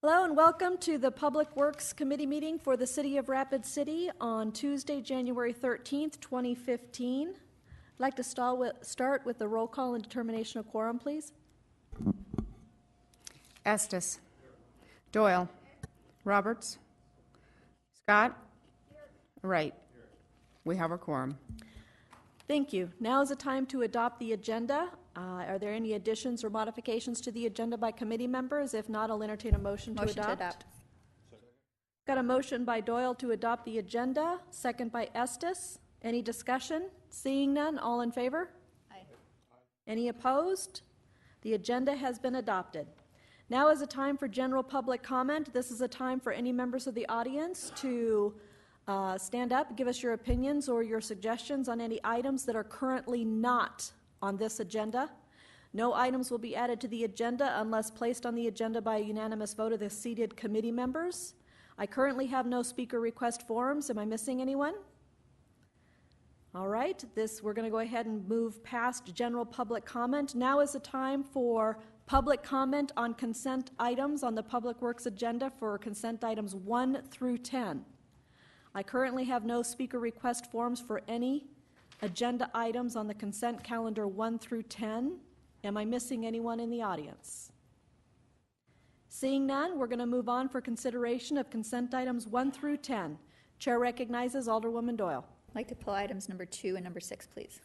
Hello and welcome to the Public Works Committee meeting for the City of Rapid City on Tuesday, January 13th, 2015. I'd like to start with the roll call and determination of quorum, please. Estes. Doyle. Roberts. Scott. Wright. We have a quorum. Thank you. Now is the time to adopt the agenda. Are there any additions or modifications to the agenda by committee members? If not, I'll entertain a motion to adopt. Got a motion by Doyle to adopt the agenda, second by Estes. Any discussion? Seeing none, all in favor? Aye. Any opposed? The agenda has been adopted. Now is a time for general public comment. This is a time for any members of the audience to stand up, give us your opinions or your suggestions on any items that are currently not on this agenda. No items will be added to the agenda unless placed on the agenda by a unanimous vote of the seated committee members. I currently have no speaker request forms. Am I missing anyone? All right, we're going to go ahead and move past general public comment. Now is the time for public comment on consent items on the Public Works agenda for consent items 1 through 10. I currently have no speaker request forms for any agenda items on the consent calendar 1 through 10. Am I missing anyone in the audience? Seeing none, we're going to move on for consideration of consent items 1 through 10. Chair recognizes Alderwoman Doyle. I'd like to pull items number 2 and number 6, please.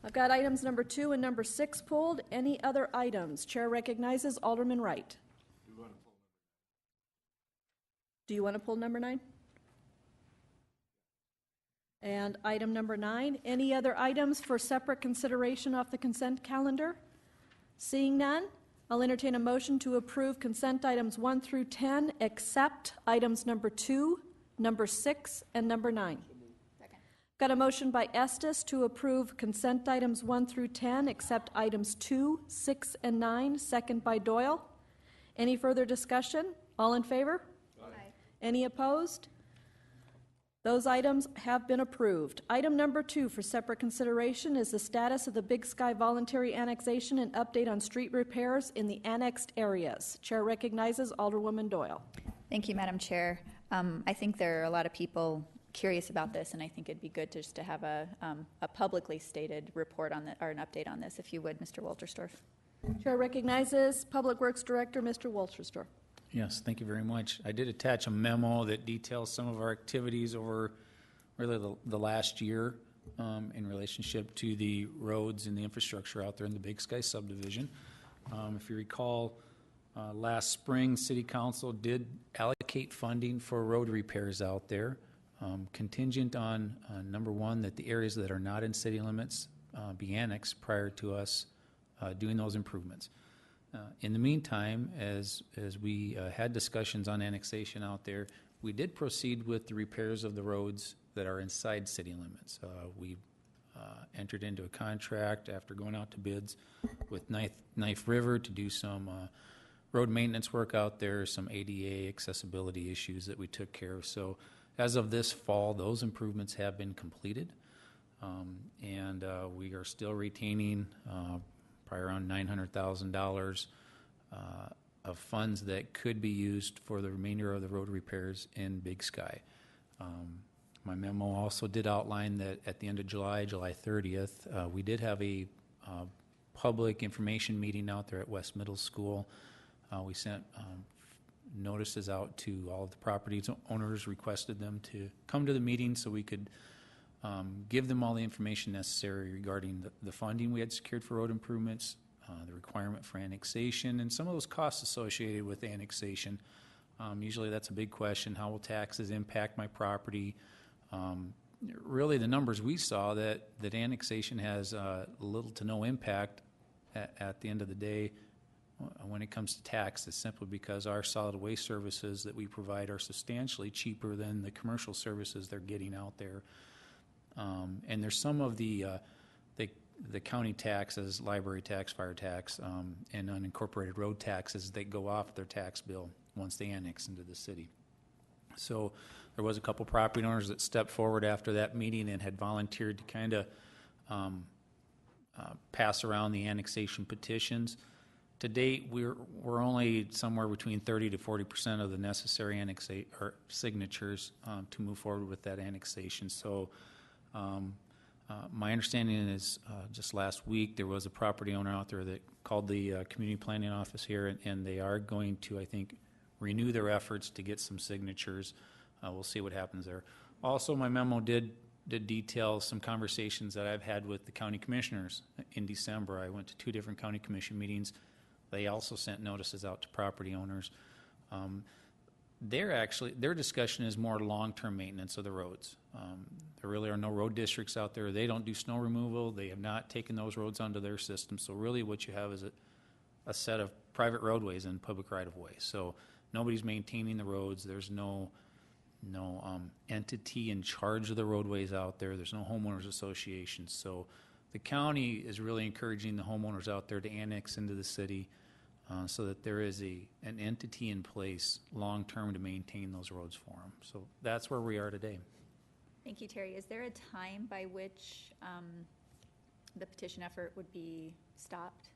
I've got items number 2 and number 6 pulled. Any other items? Chair recognizes Alderman Wright. Do you want to pull number 9? And item number 9, any other items for separate consideration off the consent calendar? Seeing none, I'll entertain a motion to approve consent items 1 through 10, except items number 2, number 6, and number 9. Second. Got a motion by Estes to approve consent items 1 through 10, except items 2, 6, and 9, second by Doyle. Any further discussion? All in favor? Aye. Any opposed? Those items have been approved. Item number 2 for separate consideration is the status of the Big Sky voluntary annexation and update on street repairs in the annexed areas. Chair recognizes Alderwoman Doyle. Thank you, Madam Chair. I think there are a lot of people curious about this, and I think it'd be good just to have a publicly stated report on or an update on this, if you would, Mr. Wolterstorff. Chair recognizes Public Works Director Mr. Wolterstorff. Yes, thank you very much. I did attach a memo that details some of our activities over really the last year in relationship to the roads and the infrastructure out there in the Big Sky subdivision. If you recall, last spring, City Council did allocate funding for road repairs out there, contingent on, number 1, that the areas that are not in city limits be annexed prior to us doing those improvements. In the meantime, as we had discussions on annexation out there, we did proceed with the repairs of the roads that are inside city limits. We entered into a contract after going out to bids with Knife River to do some road maintenance work out there, some ADA accessibility issues that we took care of. So as of this fall, those improvements have been completed, and we are still retaining probably around $900,000 of funds that could be used for the remainder of the road repairs in Big Sky. My memo also did outline that at the end of July 30th, we did have a public information meeting out there at West Middle School. We sent notices out to all of the property owners, requested them to come to the meeting so we could give them all the information necessary regarding the funding we had secured for road improvements, the requirement for annexation, and some of those costs associated with annexation. Usually that's a big question. How will taxes impact my property? Really the numbers we saw that annexation has little to no impact at the end of the day when it comes to taxes, simply because our solid waste services that we provide are substantially cheaper than the commercial services they're getting out there. And there's some of the county taxes, library tax, fire tax, and unincorporated road taxes that go off their tax bill once they annex into the city. So there was a couple property owners that stepped forward after that meeting and had volunteered to kind of pass around the annexation petitions. To date, we're only somewhere between 30 to 40% of the necessary signatures to move forward with that annexation. So my understanding is just last week there was a property owner out there that called the community planning office here, and they are going to, I think, renew their efforts to get some signatures. We'll see what happens there. Also, my memo did detail some conversations that I've had with the county commissioners in December. I went to 2 different county commission meetings. They also sent notices out to property owners. Their discussion is more long-term maintenance of the roads. There really are no road districts out there. They don't do snow removal. They have not taken those roads onto their system. So really what you have is a set of private roadways and public right-of-way. So nobody's maintaining the roads. There's no entity in charge of the roadways out there. There's no homeowners association. So the county is really encouraging the homeowners out there to annex into the city so that there is an entity in place long-term to maintain those roads for them. So that's where we are today. Thank you, Terry. Is there a time by which the petition effort would be stopped?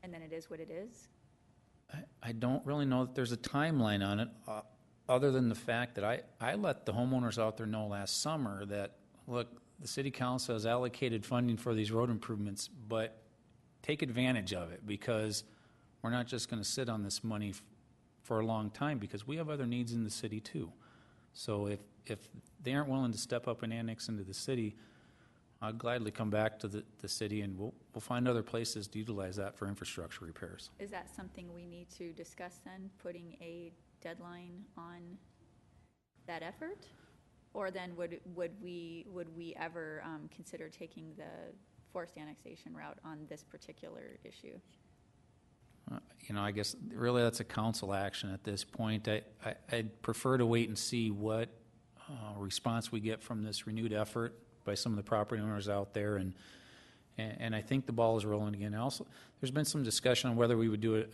And then it is what it is? I don't really know that there's a timeline on it, other than the fact that I let the homeowners out there know last summer that, look, the city council has allocated funding for these road improvements, but take advantage of it, because we're not just going to sit on this money for a long time, because we have other needs in the city too. So if they aren't willing to step up and annex into the city, I'll gladly come back to the city, and we'll find other places to utilize that for infrastructure repairs. Is that something we need to discuss then, putting a deadline on that effort? Or then would we ever consider taking the forced annexation route on this particular issue? I guess really that's a council action at this point. I'd prefer to wait and see what response we get from this renewed effort by some of the property owners out there, and I think the ball is rolling again. Also, there's been some discussion on whether we would do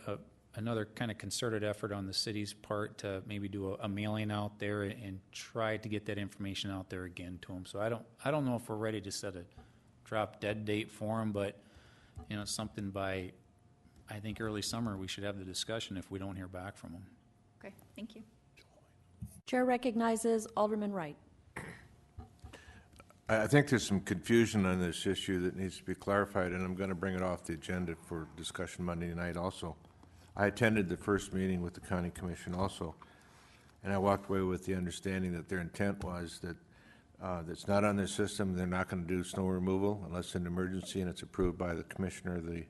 another kind of concerted effort on the city's part to maybe do a mailing out there and try to get that information out there again to them. So I don't know if we're ready to set a drop dead date for them, but it's something by, I think, early summer we should have the discussion if we don't hear back from them. Okay, thank you. Chair recognizes Alderman Wright. I think there's some confusion on this issue that needs to be clarified, and I'm going to bring it off the agenda for discussion Monday night also. I attended the first meeting with the county commission also, and I walked away with the understanding that their intent was that that's not on their system. They're not going to do snow removal unless it's an emergency and it's approved by the commissioner of the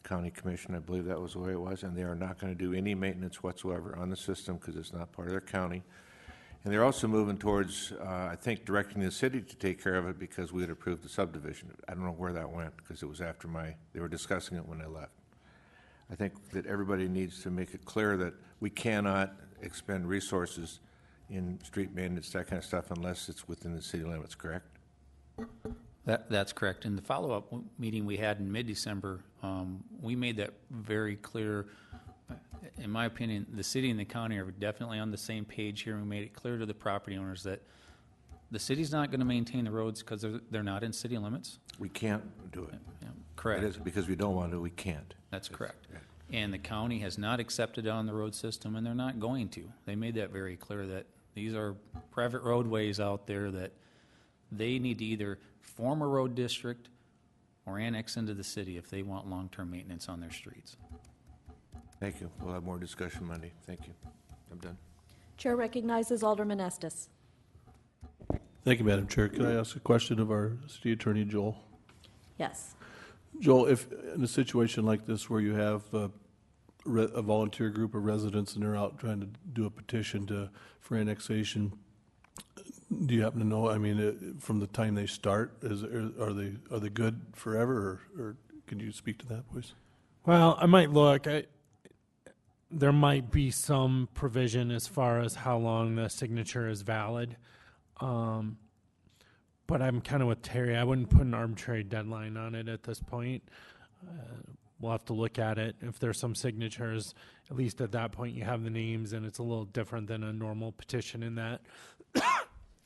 county commission. I believe that was the way it was, and they are not going to do any maintenance whatsoever on the system because it's not part of their county. And they're also moving towards, I think, directing the city to take care of it because we had approved the subdivision. I don't know where that went because it was after they were discussing it when I left. I think that everybody needs to make it clear that we cannot expend resources in street maintenance, that kind of stuff, unless it's within the city limits, correct? That's correct. In the follow-up meeting we had in mid-December, we made that very clear. In my opinion, the city and the county are definitely on the same page here. We made it clear to the property owners that the city's not going to maintain the roads because they're not in city limits. We can't do it. Yeah, correct. It is because we don't want to, we can't. That's correct. And the county has not accepted it on the road system, and they're not going to. They made that very clear that these are private roadways out there that they need to either form a road district or annex into the city if they want long-term maintenance on their streets. Thank you. We'll have more discussion Monday. Thank you. I'm done. Chair recognizes Alderman Estes. Thank you, Madam Chair. Can I ask a question of our city attorney, Joel? Yes. Joel, if in a situation like this where you have a volunteer group of residents and they're out trying to do a petition for annexation, do you happen to know, I mean, from the time they start, are they good forever, or can you speak to that, please? Well, I might look. There might be some provision as far as how long the signature is valid. But I'm kind of with Terry. I wouldn't put an arbitrary deadline on it at this point. We'll have to look at it. If there's some signatures, at least at that point you have the names, and it's a little different than a normal petition in that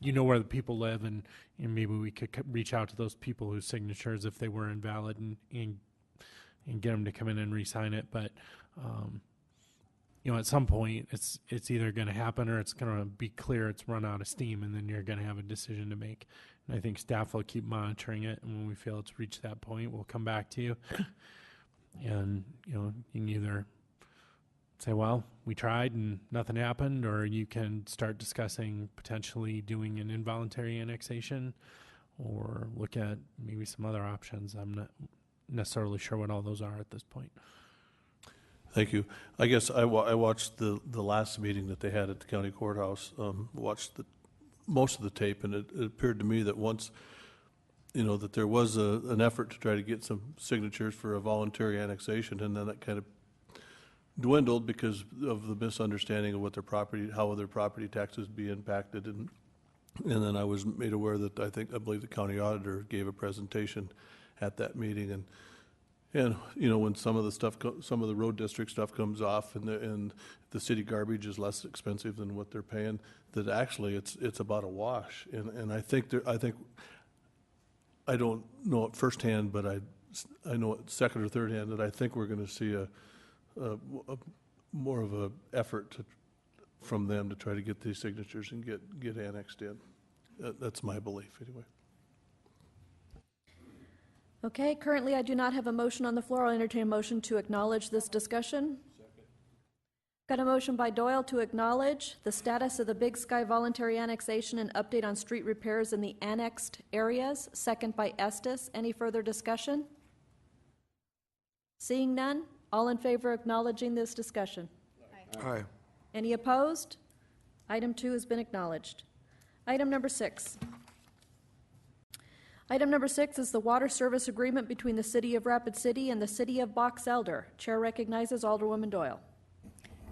you know where the people live, and maybe we could reach out to those people whose signatures, if they were invalid, and and get them to come in and re-sign it. But at some point, it's either going to happen or it's going to be clear it's run out of steam, and then you're going to have a decision to make. And I think staff will keep monitoring it, and when we feel it's reached that point, we'll come back to you. And you can either say, well, we tried and nothing happened, or you can start discussing potentially doing an involuntary annexation or look at maybe some other options. I'm not necessarily sure what all those are at this point. Thank you. I guess I watched the last meeting that they had at the county courthouse, watched most of the tape, and it appeared to me that once, that there was an effort to try to get some signatures for a voluntary annexation, and then it kind of dwindled because of the misunderstanding of what how their property taxes be impacted, and then I was made aware that I believe the county auditor gave a presentation at that meeting, and when some of the road district stuff comes off, and the city garbage is less expensive than what they're paying, that actually it's about a wash, and I don't know it firsthand, but I know it second or third hand that I think we're going to see a more of a effort from them to try to get these signatures and get annexed in. That's my belief, anyway. Okay, currently I do not have a motion on the floor. I'll entertain a motion to acknowledge this discussion. Got a motion by Doyle to acknowledge the status of the Big Sky voluntary annexation and update on street repairs in the annexed areas. Second by Estes. Any further discussion? Seeing none, all in favor of acknowledging this discussion? Aye. Any opposed? Item 2 has been acknowledged. Item number 6. Item number 6 is the water service agreement between the City of Rapid City and the City of Box Elder. Chair recognizes Alderwoman Doyle.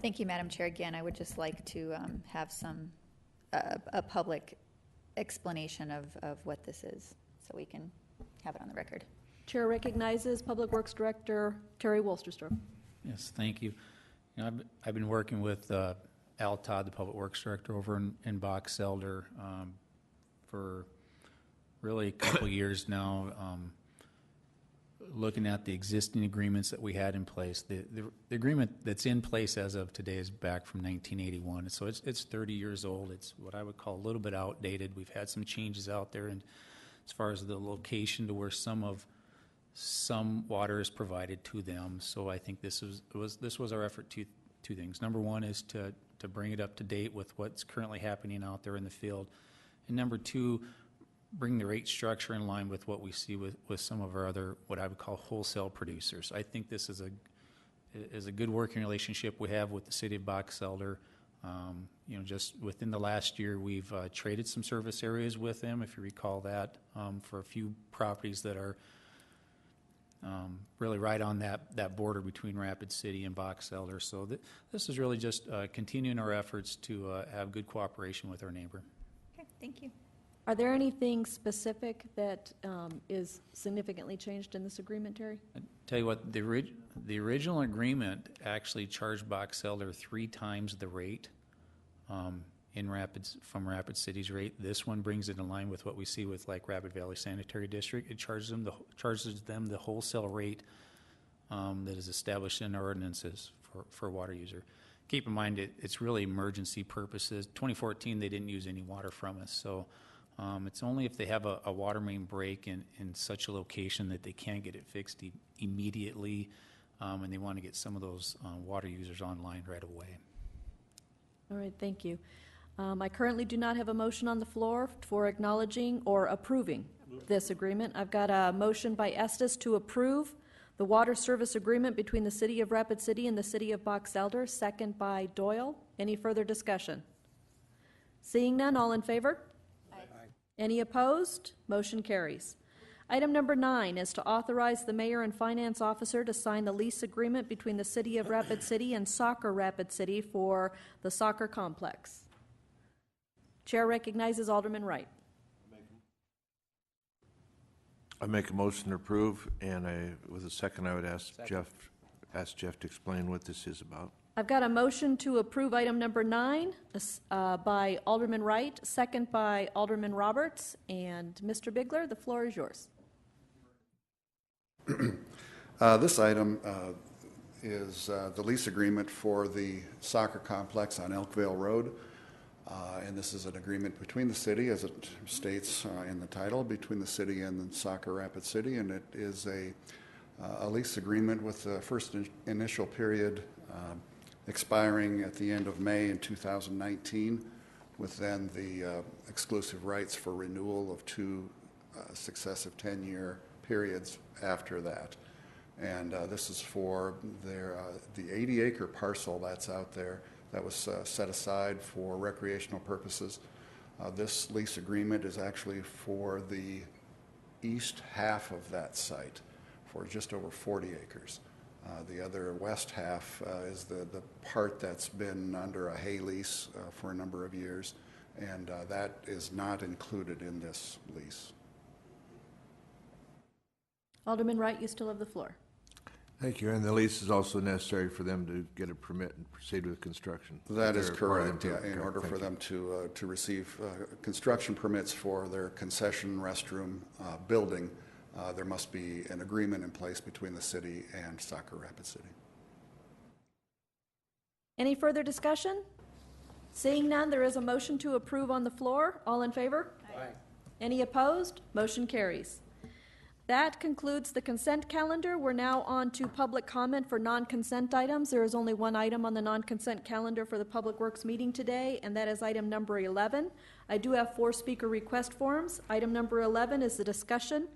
Thank you, Madam Chair. Again, I would just like to have a public explanation of what this is, so we can have it on the record. Chair recognizes Public Works Director Terry Wolsterstorff. Yes, thank you. I've been working with Al Todd, the Public Works Director over in Box Elder, for really a couple years now, looking at the existing agreements that we had in place. The agreement that's in place as of today is back from 1981, so it's 30 years old. It's what I would call a little bit outdated. We've had some changes out there, and as far as the location to where some water is provided to them. So I think this was our effort to two things. Number one is to bring it up to date with what's currently happening out there in the field, and number two, bring the rate structure in line with what we see with some of our other, what I would call wholesale producers. I think this is a good working relationship we have with the City of Box Elder. Just within the last year, we've traded some service areas with them, if you recall that, for a few properties that are really right on that border between Rapid City and Box Elder. So this is really just continuing our efforts to have good cooperation with our neighbor. Okay, thank you. Are there anything specific that is significantly changed in this agreement, Terry? I tell you what, the original agreement actually charged Box Elder 3 times the rate from Rapid City's rate. This one brings it in line with what we see with like Rapid Valley Sanitary District. It charges them the wholesale rate that is established in our ordinances for a water user. Keep in mind it's really emergency purposes. 2014 they didn't use any water from us, so it's only if they have a water main break in such a location that they can't get it fixed immediately, and they want to get some of those water users online right away. All right, thank you. I currently do not have a motion on the floor for acknowledging or approving this agreement. I've got a motion by Estes to approve the water service agreement between the City of Rapid City and the City of Box Elder, second by Doyle. Any further discussion? Seeing none, all in favor? Aye. Any opposed? Motion carries. Item number 9 is to authorize the mayor and finance officer to sign the lease agreement between the City of Rapid City and Soccer Rapid City for the soccer complex. Chair recognizes Alderman Wright. I make a motion to approve, and with a second, I would ask Jeff to explain what this is about. I've got a motion to approve item number 9 by Alderman Wright, second by Alderman Roberts, and Mr. Bigler, the floor is yours. This item is the lease agreement for the soccer complex on Elkvale Road. And this is an agreement between the city, as it states in the title, between the city and Saco Rapid City. And it is a lease agreement with the first initial period expiring at the end of May in 2019, with then the exclusive rights for renewal of 2 successive 10-year periods after that. And this is for the 80-acre parcel that's out there that was set aside for recreational purposes. This lease agreement is actually for the east half of that site, for just over 40 acres. The other west half is the part that's been under a hay lease for a number of years, and that is not included in this lease. Alderman Wright, you still have the floor. Thank you. And the lease is also necessary for them to get a permit and proceed with construction. That is They're part of correct, them. yeah, in order Thank for you. them to receive construction permits for their concession restroom building, there must be an agreement in place between the city and Saco Rapid City. Any further discussion? Seeing none, there is a motion to approve on the floor. All in favor? Aye. Any opposed? Motion carries. That concludes the consent calendar. We're now on to public comment for non-consent items. There is only one item on the non-consent calendar for the Public Works meeting today, and that is item number 11. I do have 4 speaker request forms. Item number 11 is the discussion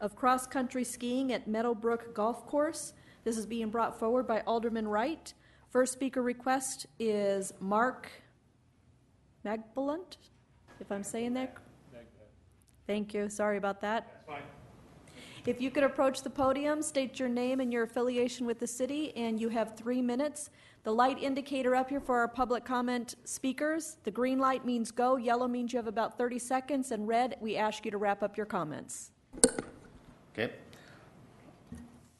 of cross-country skiing at Meadowbrook Golf Course. This is being brought forward by Alderman Wright. First speaker request is Mark Magbulant, if I'm saying that. Thank you. Sorry about that. That's fine. If you could approach the podium, state your name and your affiliation with the city, and you have 3 minutes. The light indicator up here for our public comment speakers, the green light means go, yellow means you have about 30 seconds, and red, we ask you to wrap up your comments. Okay.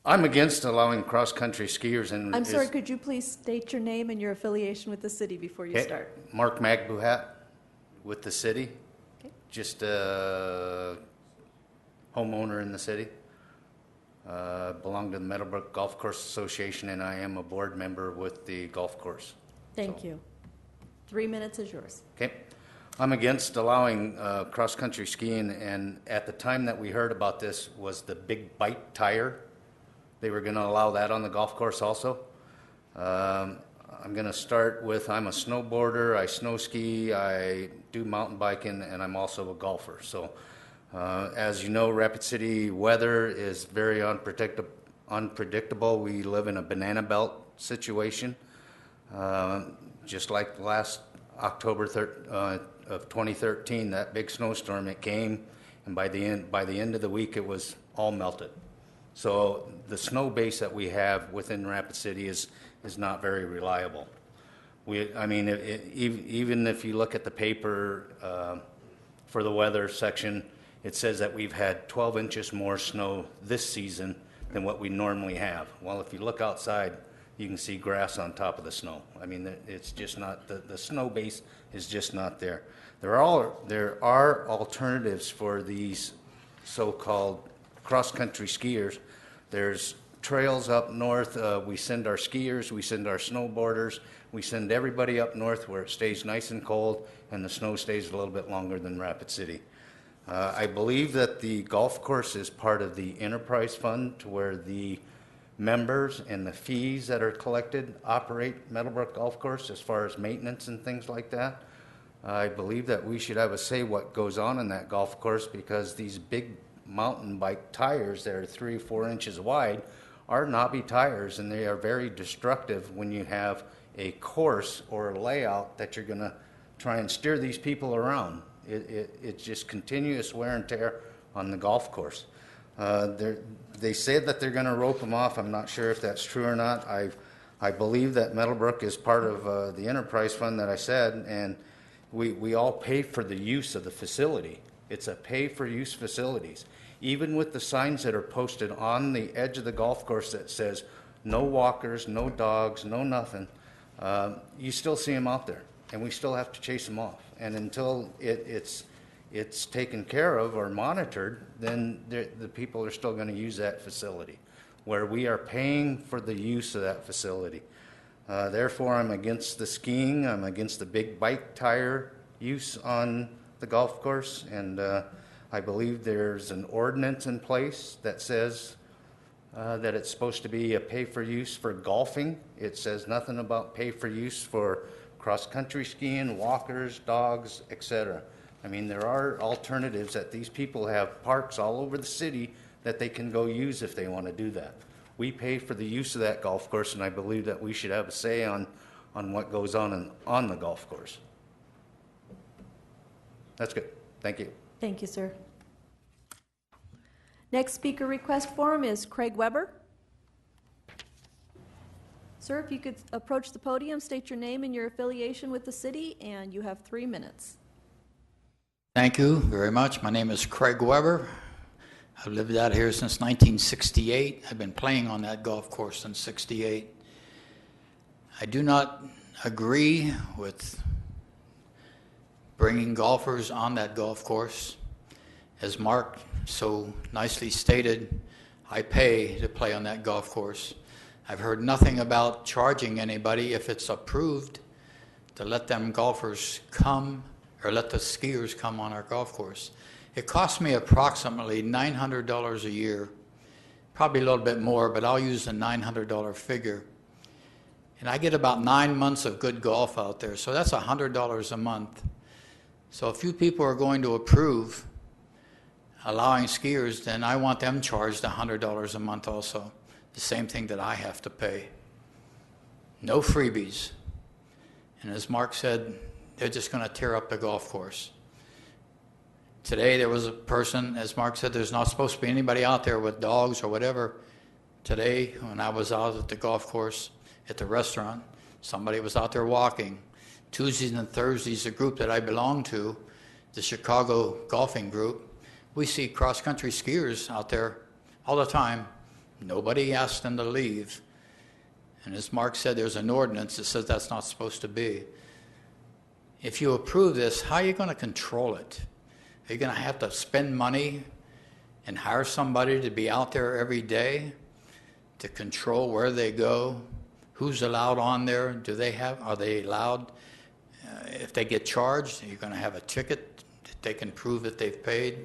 I'm against allowing cross-country skiers and... I'm sorry, could you please state your name and your affiliation with the city before you start? Mark Magbuhat with the city. Okay. Just a homeowner in the city. Belong to the Meadowbrook Golf Course Association, and I am a board member with the golf course. Thank you. 3 minutes is yours. Okay. I'm against allowing cross-country skiing, and at the time that we heard about this was the big bite tire. They were going to allow that on the golf course also. I'm going to start with, I'm a snowboarder, I snow ski, I do mountain biking, and I'm also a golfer. So as you know, Rapid City weather is very unpredictable. We live in a banana belt situation. Just like last October of 2013, that big snowstorm, it came, and by the end of the week, it was all melted. So the snow base that we have within Rapid City is not very reliable. Even if you look at the paper for the weather section, it says that we've had 12 inches more snow this season than what we normally have. Well, if you look outside, you can see grass on top of the snow. I mean, it's just not, the snow base is just not there. There are alternatives for these so-called cross-country skiers. There's trails up north. We send our skiers, we send our snowboarders, we send everybody up north where it stays nice and cold and the snow stays a little bit longer than Rapid City. I believe that the golf course is part of the enterprise fund, to where the members and the fees that are collected operate Meadowbrook Golf Course as far as maintenance and things like that. I believe that we should have a say what goes on in that golf course, because these big mountain bike tires that are 3 or 4 inches wide are knobby tires, and they are very destructive when you have a course or a layout that you're going to try and steer these people around. It's just continuous wear and tear on the golf course. They said that they're going to rope them off. I'm not sure if that's true or not. I believe that Meadowbrook is part of the enterprise fund that I said, and we all pay for the use of the facility. It's a pay-for-use facilities. Even with the signs that are posted on the edge of the golf course that says no walkers, no dogs, no nothing, you still see them out there, and we still have to chase them off. And until it's taken care of or monitored, then the people are still going to use that facility. where we are paying for the use of that facility. Therefore, I'm against the skiing. I'm against the big bike tire use on the golf course, and I believe there's an ordinance in place that says that it's supposed to be a pay-for-use for golfing. It says nothing about pay-for-use for cross-country skiing, walkers, dogs, etc. I mean, there are alternatives that these people have parks all over the city that they can go use if they want to do that. We pay for the use of that golf course, and I believe that we should have a say on what goes on the golf course. That's good. Thank you. Thank you, sir. Next speaker request form is Craig Weber. Sir, if you could approach the podium, state your name and your affiliation with the city, and you have 3 minutes. Thank you very much. My name is Craig Weber. I've lived out here since 1968. I've been playing on that golf course since '68. I do not agree with bringing golfers on that golf course. As Mark so nicely stated, I pay to play on that golf course. I've heard nothing about charging anybody if it's approved to let them golfers come or let the skiers come on our golf course. It costs me approximately $900 a year, probably a little bit more, but I'll use the $900 figure. And I get about 9 months of good golf out there, so that's $100 a month. So if you people are going to approve allowing skiers, then I want them charged $100 a month also, the same thing that I have to pay. No freebies. And as Mark said, they're just going to tear up the golf course. Today there was a person, as Mark said, there's not supposed to be anybody out there with dogs or whatever. Today, when I was out at the golf course, at the restaurant, somebody was out there walking. Tuesdays and Thursdays, the group that I belong to, the Chicago golfing group, we see cross-country skiers out there all the time. Nobody asked them to leave. And as Mark said, there's an ordinance that says that's not supposed to be. If you approve this, how are you going to control it? Are you going to have to spend money and hire somebody to be out there every day to control where they go? Who's allowed on there? Are they allowed? If they get charged, you're going to have a ticket that they can prove that they've paid.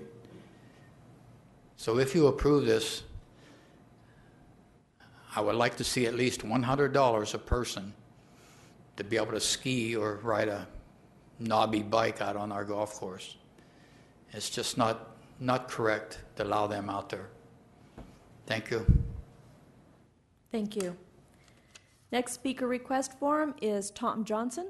So if you approve this, I would like to see at least $100 a person to be able to ski or ride a knobby bike out on our golf course. It's just not correct to allow them out there. Thank you. Thank you. Next speaker request form is Tom Johnson.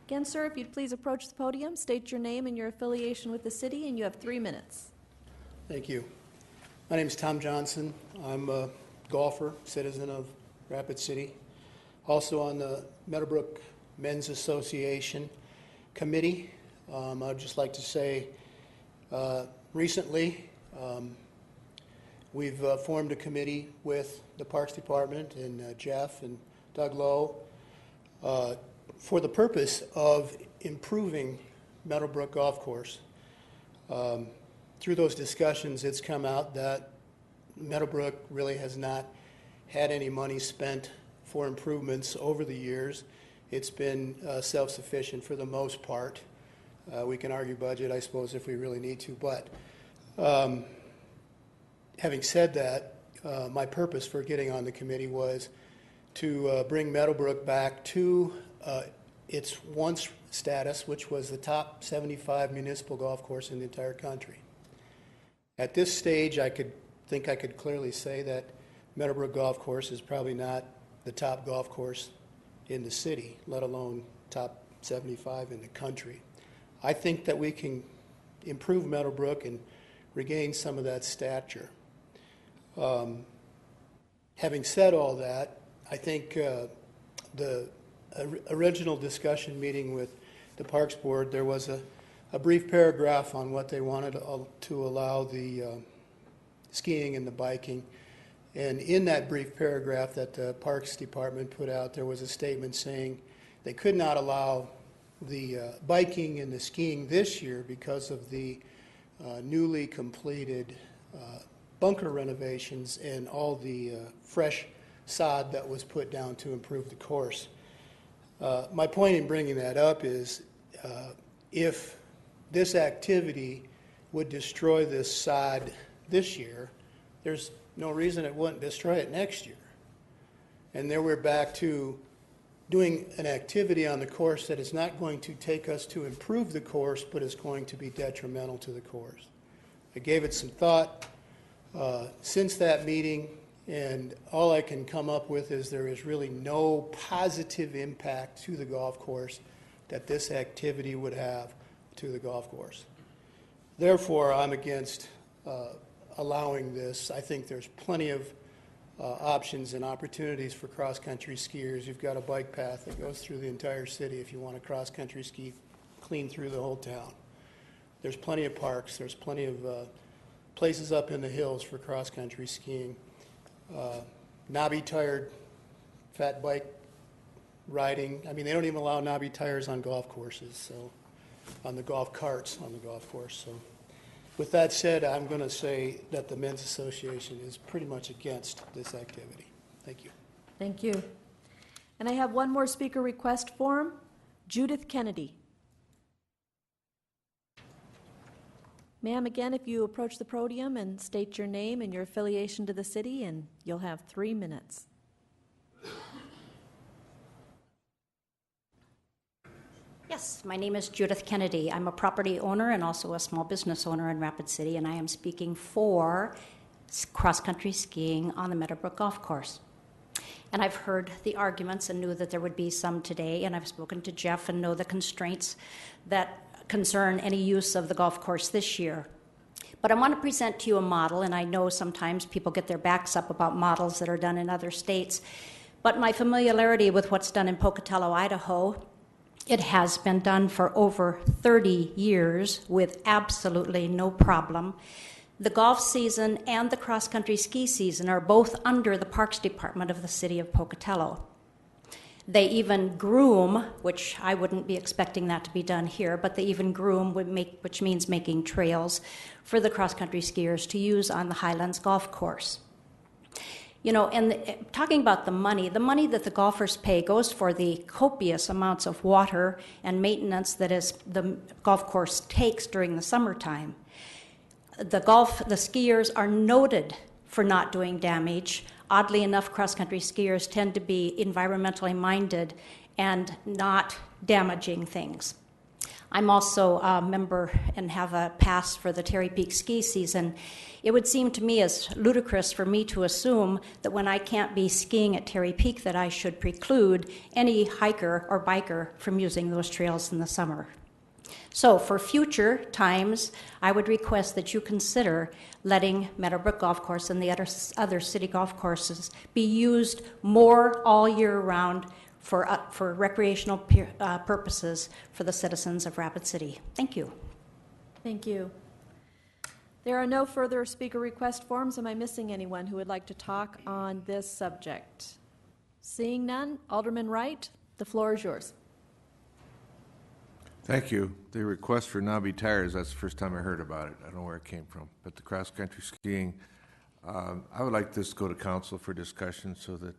Again, sir, if you'd please approach the podium, state your name and your affiliation with the city, and you have 3 minutes. Thank you. My name is Tom Johnson. I'm a golfer, citizen of Rapid City. Also on the Meadowbrook Men's Association Committee. I'd just like to say recently we've formed a committee with the Parks Department and Jeff and Doug Lowe for the purpose of improving Meadowbrook Golf Course. Through those discussions, it's come out that Meadowbrook really has not had any money spent for improvements over the years. It's been self-sufficient for the most part. We can argue budget, I suppose, if we really need to. But having said that, my purpose for getting on the committee was to bring Meadowbrook back to its once status, which was the top 75 municipal golf course in the entire country. At this stage, I could clearly say that Meadowbrook Golf Course is probably not the top golf course in the city, let alone top 75 in the country. I think that we can improve Meadowbrook and regain some of that stature. Having said all that, I think the original discussion meeting with the Parks Board, there was a brief paragraph on what they wanted to allow the skiing and the biking. And in that brief paragraph that the Parks Department put out, there was a statement saying they could not allow the biking and the skiing this year because of the newly completed bunker renovations and all the fresh sod that was put down to improve the course. My point in bringing that up is if this activity would destroy this sod this year, there's no reason it wouldn't destroy it next year. And then we're back to doing an activity on the course that is not going to take us to improve the course, but is going to be detrimental to the course. I gave it some thought since that meeting, and all I can come up with is there is really no positive impact to the golf course that this activity would have to the golf course. Therefore, I'm against allowing this. I think there's plenty of options and opportunities for cross-country skiers. You've got a bike path that goes through the entire city if you want to cross-country ski clean through the whole town. There's plenty of parks. There's plenty of places up in the hills for cross-country skiing. Knobby-tired fat bike riding. I mean, they don't even allow knobby tires on golf courses, so on the golf carts on the golf course. So with that said, I'm going to say that the Men's Association is pretty much against this activity. Thank you. Thank you. And I have one more speaker request form. Judith Kennedy. Ma'am, again, if you approach the podium and state your name and your affiliation to the city, and you'll have 3 minutes. Yes, my name is Judith Kennedy. I'm a property owner and also a small business owner in Rapid City, and I am speaking for cross-country skiing on the Meadowbrook Golf Course. And I've heard the arguments and knew that there would be some today, and I've spoken to Jeff and know the constraints that concern any use of the golf course this year. But I want to present to you a model, and I know sometimes people get their backs up about models that are done in other states, but my familiarity with what's done in Pocatello, Idaho, it has been done for over 30 years with absolutely no problem. The golf season and the cross-country ski season are both under the Parks Department of the city of Pocatello. They even groom, which I wouldn't be expecting that to be done here, but they even groom, which means making trails for the cross-country skiers to use on the Highlands Golf Course. You know, and talking about the money that the golfers pay goes for the copious amounts of water and maintenance that the golf course takes during the summertime. The skiers are noted for not doing damage. Oddly enough, cross-country skiers tend to be environmentally minded and not damaging things. I'm also a member and have a pass for the Terry Peak ski season. It would seem to me as ludicrous for me to assume that when I can't be skiing at Terry Peak that I should preclude any hiker or biker from using those trails in the summer. So for future times, I would request that you consider letting Meadowbrook Golf Course and the other city golf courses be used more all year round for recreational purposes for the citizens of Rapid City. Thank you. Thank you. There are no further speaker request forms. Am I missing anyone who would like to talk on this subject? Seeing none, Alderman Wright, the floor is yours. Thank you. The request for knobby tires, that's the first time I heard about it. I don't know where it came from. But the cross-country skiing, I would like this to go to council for discussion so that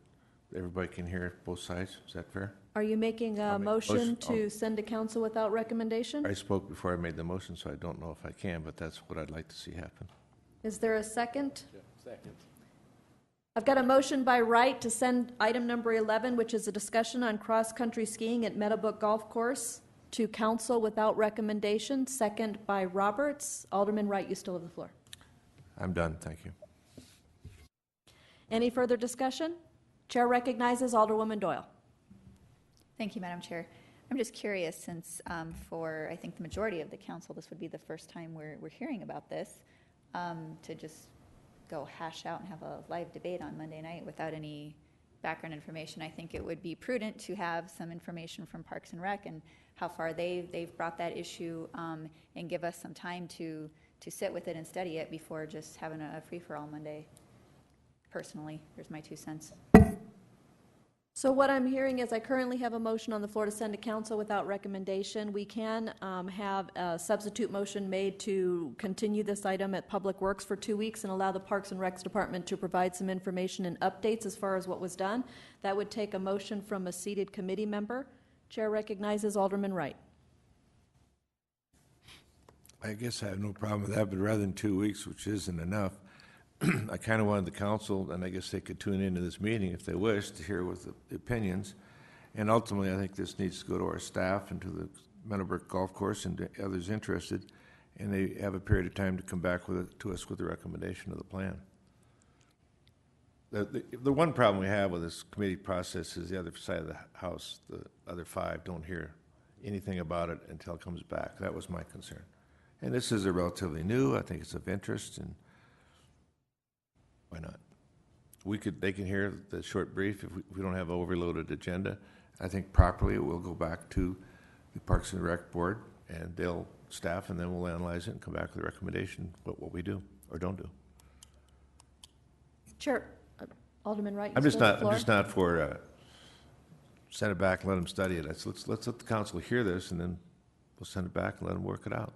everybody can hear both sides. Is that fair? Are you making a motion to send to council without recommendation? I spoke before I made the motion, so I don't know if I can, but that's what I'd like to see happen. Is there a second? Second. I've got a motion by Wright to send item number 11, which is a discussion on cross-country skiing at Meadowbrook Golf Course, to council without recommendation. Second by Roberts. Alderman Wright, you still have the floor. I'm done. Thank you. Any further discussion? Chair recognizes Alderwoman Doyle. Thank you, Madam Chair. I'm just curious, since for, I think, the majority of the council, this would be the first time we're hearing about this, to just go hash out and have a live debate on Monday night without any background information. I think it would be prudent to have some information from Parks and Rec and how far they've brought that issue, and give us some time to sit with it and study it before just having a free-for-all Monday. Personally, there's my 2 cents. So what I'm hearing is I currently have a motion on the floor to send to council without recommendation. We can have a substitute motion made to continue this item at Public Works for 2 weeks and allow the Parks and Recs Department to provide some information and updates as far as what was done. That would take a motion from a seated committee member. Chair recognizes Alderman Wright. I guess I have no problem with that, but rather than 2 weeks, which isn't enough, I kind of wanted the council, and I guess they could tune into this meeting if they wish, to hear with the opinions. And ultimately, I think this needs to go to our staff and to the Meadowbrook Golf Course and to others interested, and they have a period of time to come back to us with a recommendation of the plan. The one problem we have with this committee process is the other side of the house, the other 5, don't hear anything about it until it comes back. That was my concern. And this is a relatively new, I think it's of interest, and why not? They can hear the short brief if we don't have an overloaded agenda. I think properly it will go back to the Parks and Rec Board and they'll staff, and then we'll analyze it and come back with a recommendation what we do or don't do. Chair, Alderman Wright. I'm just not for send it back and let them study it. Let's let the council hear this, and then we'll send it back and let them work it out.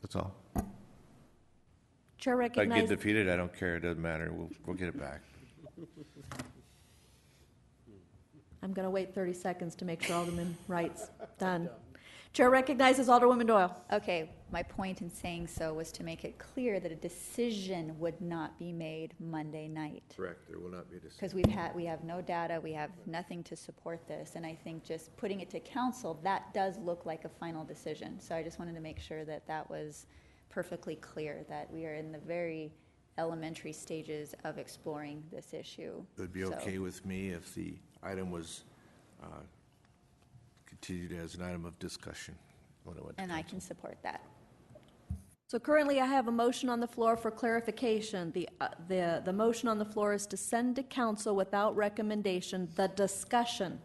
That's all. Chair If I recognizes. get defeated, I don't care. It doesn't matter. We'll get it back. I'm going to wait 30 seconds to make sure Alderman Wright's done. Chair recognizes Alderwoman Doyle. Okay, my point in saying so was to make it clear that a decision would not be made Monday night. Correct. There will not be a decision. Because we have no data, we have nothing to support this, and I think just putting it to council, that does look like a final decision. So I just wanted to make sure that that was perfectly clear, that we are in the very elementary stages of exploring this issue. It would be okay with me if the item was continued as an item of discussion when it went to And I council. can support that. So currently I have a motion on the floor for clarification. The motion on the floor is to send to council without recommendation the discussion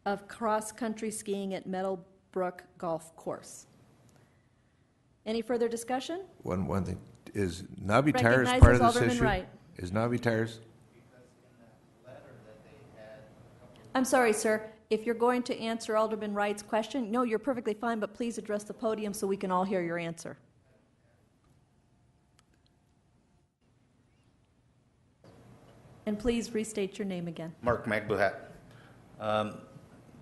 of cross-country skiing at Meadowbrook Golf Course. Any further discussion? One thing, is Navi Tires part of Recognizes this Alderman issue? Wright. Is Navi Tires? I'm sorry, sir. If you're going to answer Alderman Wright's question, no, you're perfectly fine, but please address the podium so we can all hear your answer. And please restate your name again. Mark Magbuhat.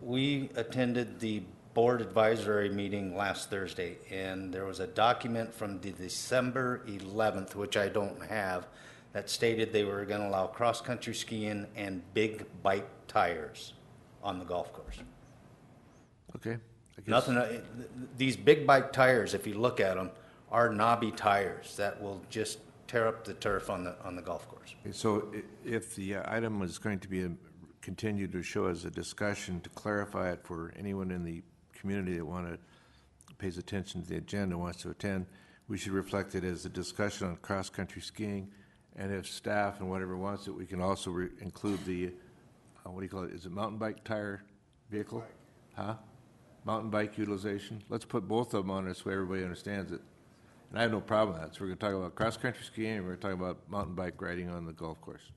We attended the board advisory meeting last Thursday, and there was a document from the December 11th, which I don't have, that stated they were going to allow cross-country skiing and big bike tires on the golf course. Okay. I guess- Nothing. These big bike tires, if you look at them, are knobby tires that will just tear up the turf on the golf course. So if the item was going to be continued to show as a discussion, to clarify it for anyone in the community that pays attention to the agenda, wants to attend, we should reflect it as a discussion on cross-country skiing. And if staff and whatever wants it, we can also include the, what do you call it? Is it mountain bike tire vehicle? Huh? Mountain bike utilization. Let's put both of them on there so everybody understands it. And I have no problem with that. So we're going to talk about cross-country skiing, and we're going to talk about mountain bike riding on the golf course.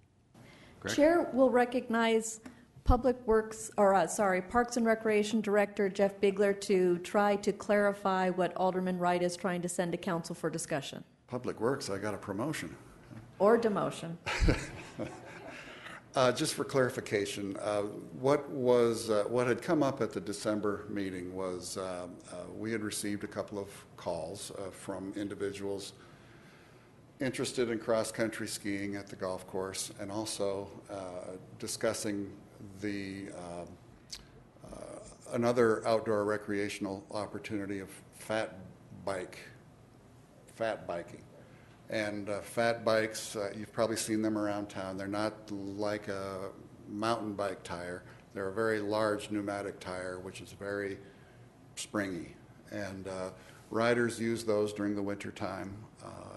Correct? Chair will recognize Public Works, Parks and Recreation Director Jeff Bigler to try to clarify what Alderman Wright is trying to send to council for discussion. Public Works, I got a promotion. Or demotion. Just for clarification, what had come up at the December meeting was we had received a couple of calls from individuals interested in cross-country skiing at the golf course, and also discussing another outdoor recreational opportunity of fat biking. And fat bikes, you've probably seen them around town. They're not like a mountain bike tire. They're a very large pneumatic tire, which is very springy. And riders use those during the winter time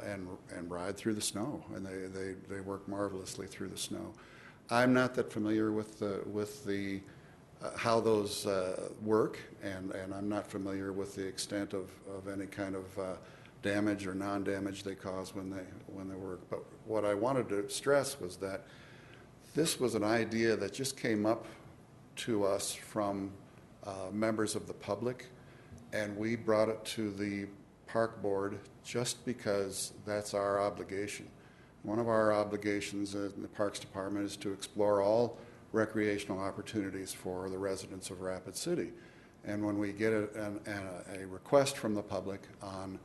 and ride through the snow. And they work marvelously through the snow. I'm not that familiar with the how those work, and I'm not familiar with the extent of any kind of damage or non-damage they cause when they work. But what I wanted to stress was that This was an idea that just came up to us from members of the public, and we brought it to the park board just because that's our obligation. One of our obligations in the Parks Department is to explore all recreational opportunities for the residents of Rapid City. And when we get a request from the public on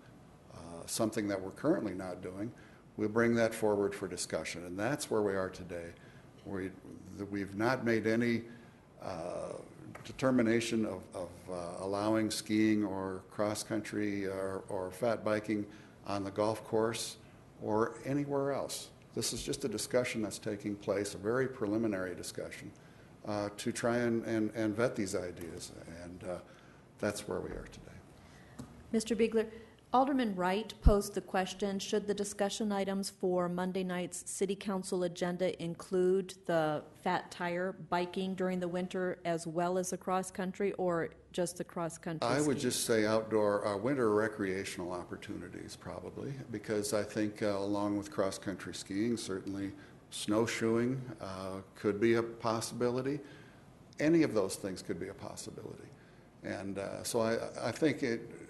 something that we're currently not doing, we'll bring that forward for discussion. And that's where we are today. We've not made any determination of allowing skiing or cross-country or fat biking on the golf course or anywhere else. This is just a discussion that's taking place, a very preliminary discussion, to try and vet these ideas, and that's where we are today. Mr. Biegler, Alderman Wright posed the question, should the discussion items for Monday night's City Council agenda include the fat tire biking during the winter as well as the cross-country, or just the cross-country I would skiing? just say outdoor, winter recreational opportunities probably, because I think along with cross-country skiing, certainly snowshoeing could be a possibility. Any of those things could be a possibility. And so I think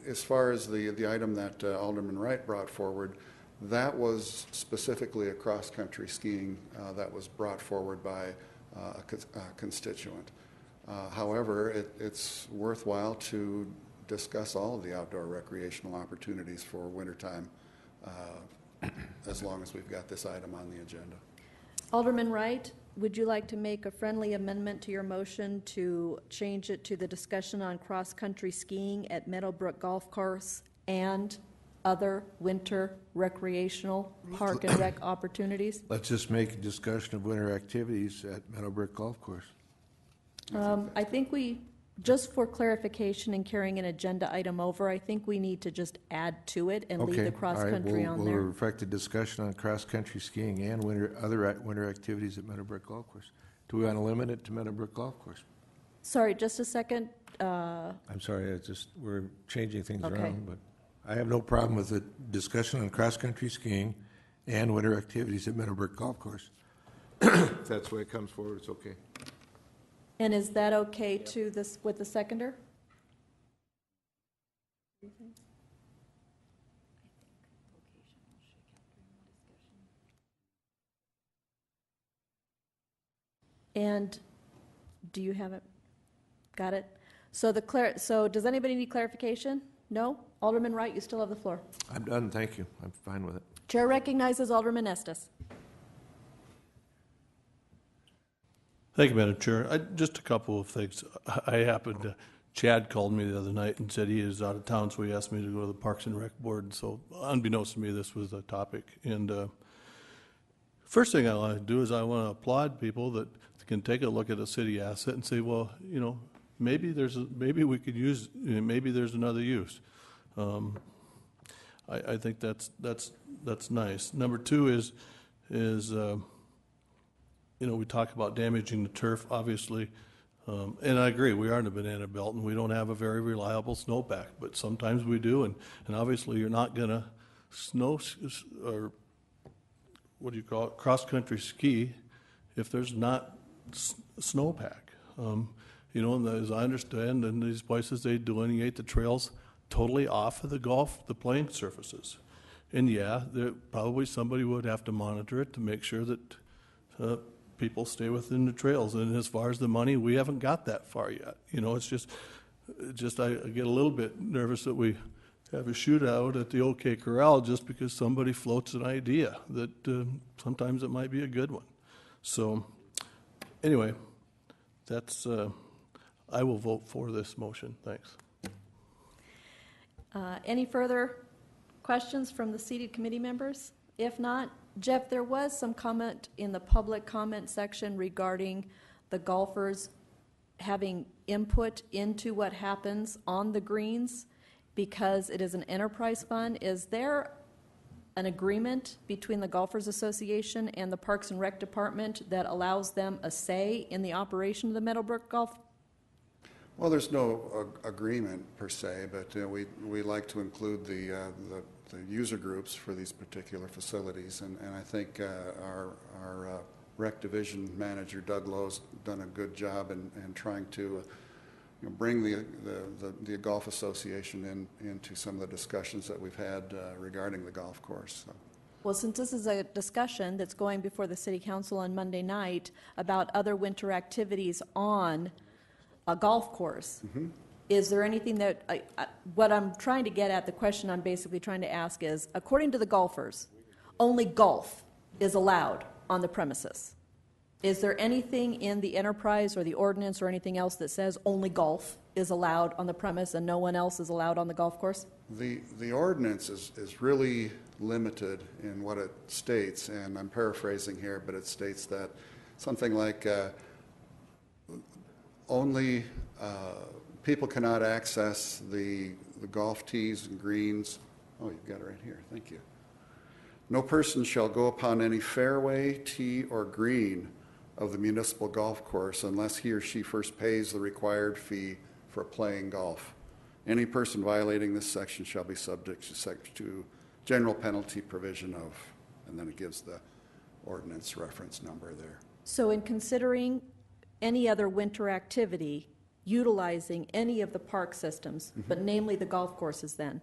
as far as the item that Alderman Wright brought forward, that was specifically a cross-country skiing that was brought forward by a constituent. However, it's worthwhile to discuss all of the outdoor recreational opportunities for wintertime as long as we've got this item on the agenda. Alderman Wright, would you like to make a friendly amendment to your motion to change it to the discussion on cross-country skiing at Meadowbrook Golf Course and other winter recreational park and rec opportunities? Let's just make a discussion of winter activities at Meadowbrook Golf Course. I think we, just for clarification and carrying an agenda item over, I think we need to just add to it and leave the cross-country on there. We'll reflect the discussion on cross-country skiing and other winter activities at Meadowbrook Golf Course. Do we want to limit it to Meadowbrook Golf Course? Sorry, just a second. I'm sorry, we're changing things Okay. around, but I have no problem with the discussion on cross-country skiing and winter activities at Meadowbrook Golf Course. If that's the way it comes forward, it's okay. And is that okay to this, with the seconder? And do you have it? Got it? So does anybody need clarification? No? Alderman Wright, you still have the floor. I'm done, thank you. I'm fine with it. Chair recognizes Alderman Estes. Thank you, Madam Chair. Just a couple of things. Chad called me the other night and said he is out of town, so he asked me to go to the Parks and Rec Board. So unbeknownst to me, this was a topic. And first thing I want to do is I want to applaud people that can take a look at a city asset and say, well, you know, maybe we could use, maybe there's another use. I think that's nice. Number two is you know, we talk about damaging the turf, obviously, and I agree, we are in a banana belt and we don't have a very reliable snowpack, but sometimes we do, and obviously you're not going to or what do you call it, cross-country ski if there's not snowpack. You know, and as I understand, in these places they delineate the trails totally off of the playing surfaces. And yeah, probably somebody would have to monitor it to make sure that people stay within the trails. And as far as the money, we haven't got that far yet. You know, it's just I get a little bit nervous that we have a shootout at the OK Corral just because somebody floats an idea that sometimes it might be a good one. So anyway, that's I will vote for this motion. Thanks. Any further questions from the seated committee members? If not, Jeff, there was some comment in the public comment section regarding the golfers having input into what happens on the greens because it is an enterprise fund. Is there an agreement between the Golfers Association and the Parks and Rec Department that allows them a say in the operation of the Meadowbrook Golf? Well, there's no agreement per se, but we like to include the user groups for these particular facilities, and I think our Rec Division Manager Doug Lowe's done a good job in trying to bring the Golf Association into some of the discussions that we've had regarding the golf course. So. Well, since this is a discussion that's going before the City Council on Monday night about other winter activities on a golf course, is there anything that, what I'm trying to get at, the question I'm basically trying to ask is, according to the golfers, only golf is allowed on the premises. Is there anything in the enterprise or the ordinance or anything else that says only golf is allowed on the premise and no one else is allowed on the golf course? The ordinance is really limited in what it states, and I'm paraphrasing here, but it states that something like only people cannot access the golf tees and greens. Oh, you've got it right here. Thank you. No person shall go upon any fairway, tee, or green of the municipal golf course unless he or she first pays the required fee for playing golf. Any person violating this section shall be subject to general penalty provision of, and then it gives the ordinance reference number there. So in considering any other winter activity utilizing any of the park systems, but namely the golf courses then,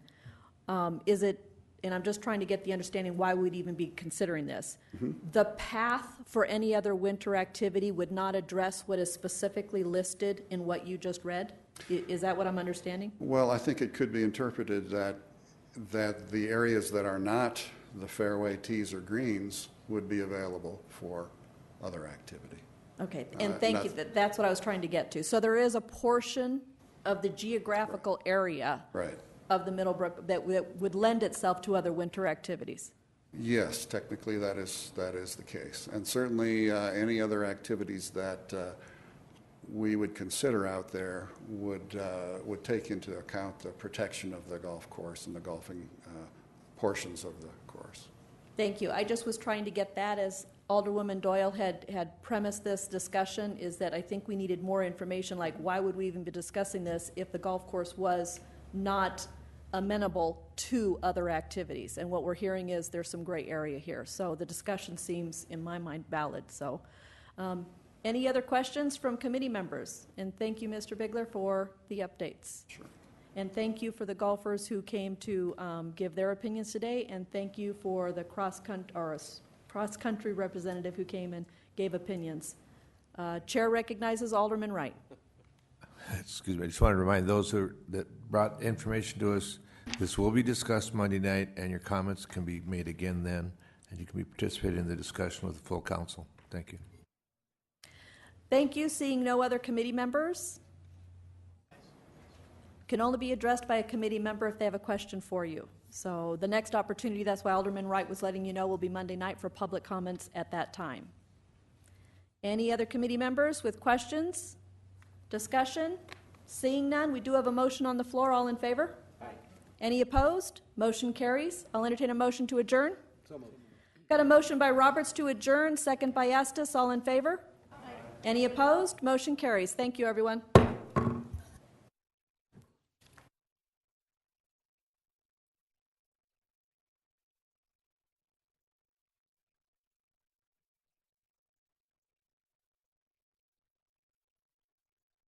is it, and I'm just trying to get the understanding why we'd even be considering this, the path for any other winter activity would not address what is specifically listed in what you just read? Is that what I'm understanding? Well, I think it could be interpreted that the areas that are not the fairway, tees, or greens would be available for other activity. Okay, and thank you. That's what I was trying to get to. So there is a portion of the geographical area of the Middlebrook that would lend itself to other winter activities. Yes, technically that is the case, and certainly any other activities that we would consider out there would take into account the protection of the golf course and the golfing portions of the course. Thank you. I just was trying to get that, as Alderwoman Doyle had premised this discussion, is that I think we needed more information, like why would we even be discussing this if the golf course was not amenable to other activities? And what we're hearing is there's some gray area here. So the discussion seems, in my mind, valid. So any other questions from committee members? And thank you, Mr. Bigler, for the updates. Sure. And thank you for the golfers who came to give their opinions today. And thank you for the cross-country representative who came and gave opinions. Chair recognizes Alderman Wright. Excuse me, I just want to remind those that brought information to us, this will be discussed Monday night, and your comments can be made again then, and you can be participating in the discussion with the full council. Thank you. Thank you. Seeing no other committee members, can only be addressed by a committee member if they have a question for you. So the next opportunity, that's why Alderman Wright was letting you know, will be Monday night for public comments at that time. Any other committee members with questions? Discussion? Seeing none, we do have a motion on the floor. All in favor? Aye. Any opposed? Motion carries. I'll entertain a motion to adjourn. So moved. Got a motion by Roberts to adjourn, second by Estes. All in favor? Aye. Any opposed? Motion carries. Thank you, everyone.